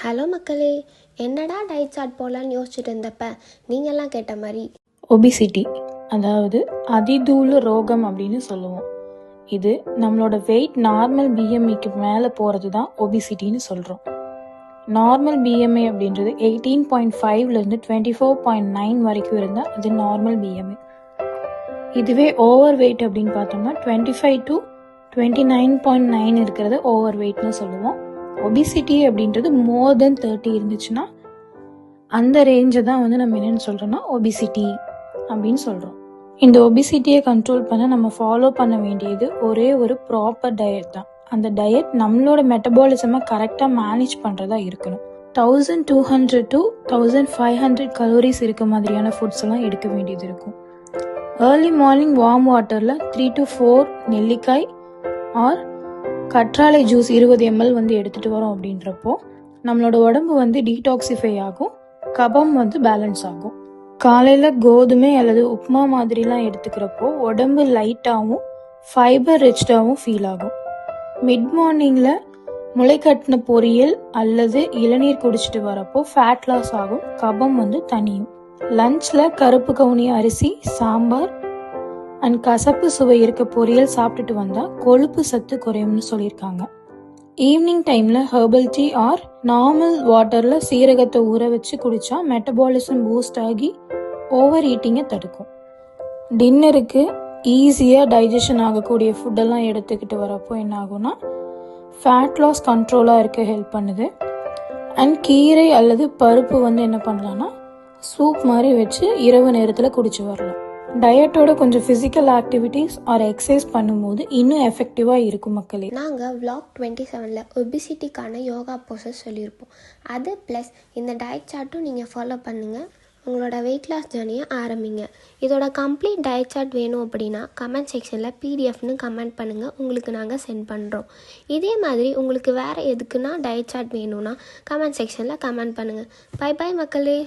Hello மக்களே, என்னடா diet chart போடலான்னு யோசிச்சுட்டு இருந்தப்ப நீங்கள்லாம் கேட்ட மாதிரி ஒபிசிட்டி, அதாவது அதிதூள ரோகம் அப்படின்னு சொல்லுவோம். இது நம்மளோட வெயிட் நார்மல் பிஎம்ஐக்கு மேலே போகிறது தான் ஒபிசிட்டின்னு சொல்கிறோம். நார்மல் பிஎம்ஐ அப்படின்றது 18.5லேருந்து 24.9 வரைக்கும் இருந்தால் அது நார்மல் பிஎம்ஐ. இதுவே ஓவர் வெயிட் அப்படின்னு பார்த்தோம்னா 25 to 29.9 இருக்கிறது ஓவர் வெயிட்னு சொல்லுவோம். ஒபிசிட்டி அப்படின்றது மோர் தென் 30 இருந்துச்சுன்னா அந்த ரேஞ்சை தான் நம்ம என்னென்னு சொல்கிறோன்னா ஒபிசிட்டி அப்படின்னு சொல்கிறோம். இந்த ஒபிசிட்டியை கண்ட்ரோல் பண்ண நம்ம ஃபாலோ பண்ண வேண்டியது ஒரே ஒரு ப்ராப்பர் டயட் தான். அந்த டயட் நம்மளோட மெட்டபாலிசமை கரெக்டாக மேனேஜ் பண்ணுறதா இருக்கணும். 1200 to 1500 கலோரிஸ் இருக்க மாதிரியான ஃபுட்ஸ் எல்லாம் எடுக்க வேண்டியது இருக்கும். ஏர்லி மார்னிங் வார்ம் வாட்டரில் 3 to 4 நெல்லிக்காய் ஆர் கற்றாழை ஜூஸ் 20 ml எடுத்துகிட்டு வரோம். அப்படின்றப்போ நம்மளோட உடம்பு டீடாக்சிஃபை ஆகும், கபம் பேலன்ஸ் ஆகும். காலையில் கோதுமை அல்லது உப்மா மாதிரிலாம் எடுத்துக்கிறப்போ உடம்பு லைட்டாகவும் ஃபைபர் ரிச்டாகவும் ஃபீல் ஆகும். மிட் மார்னிங்கில் முளைக்கட்டின பொரியல் அல்லது இளநீர் குடிச்சிட்டு வரப்போ ஃபேட் லாஸ் ஆகும், கபம் தனியும். லஞ்சில் கருப்பு கவுனி அரிசி, சாம்பார் அண்ட் கசப்பு சுவை இருக்க பொரியல் சாப்பிட்டுட்டு வந்தால் கொழுப்பு சத்து குறையும்னு சொல்லியிருக்காங்க. ஈவினிங் டைமில் ஹெர்பல் டீ ஆர் நார்மல் வாட்டரில் சீரகத்தை ஊற வச்சு குடித்தா மெட்டபாலிசம் பூஸ்ட் ஆகி ஓவர் ஈட்டிங்கை தடுக்கும். டின்னருக்கு ஈஸியாக டைஜஷன் ஆகக்கூடிய ஃபுட்டெல்லாம் எடுத்துக்கிட்டு வரப்போ என்ன ஆகும்னா ஃபேட் லாஸ் கண்ட்ரோலாக இருக்க ஹெல்ப் பண்ணுது. அண்ட் கீரை அல்லது பருப்பு என்ன பண்ணலான்னா சூப் மாதிரி வச்சு இரவு நேரத்தில் குடிச்சு வரலாம். டயட்டோட கொஞ்சம் ஃபிசிக்கல் ஆக்டிவிட்டீஸ் ஆர் எக்ஸசைஸ் பண்ணும்போது இன்னும் எஃபெக்டிவாக இருக்கும் மக்களே. நாங்கள் vlog 27ல் ஒபிசிட்டிக்கான யோகா போசஸ் சொல்லியிருப்போம். அது ப்ளஸ் இந்த டயட் சார்ட்டும் நீங்கள் ஃபாலோ பண்ணுங்கள். உங்களோட வெயிட் லாஸ் ஜர்னியை ஆரம்பிங்க. இதோட கம்ப்ளீட் டயட் சார்ட் வேணும் அப்படின்னா கமெண்ட் செக்ஷனில் பிடிஎஃப்னு கமெண்ட் பண்ணுங்கள், உங்களுக்கு நாங்கள் சென்ட் பண்ணுறோம். இதே மாதிரி உங்களுக்கு வேறு எதுக்குன்னா டயட் சார்ட் வேணும்னா கமெண்ட் செக்ஷனில் கமெண்ட் பண்ணுங்கள். பை பை மக்களே.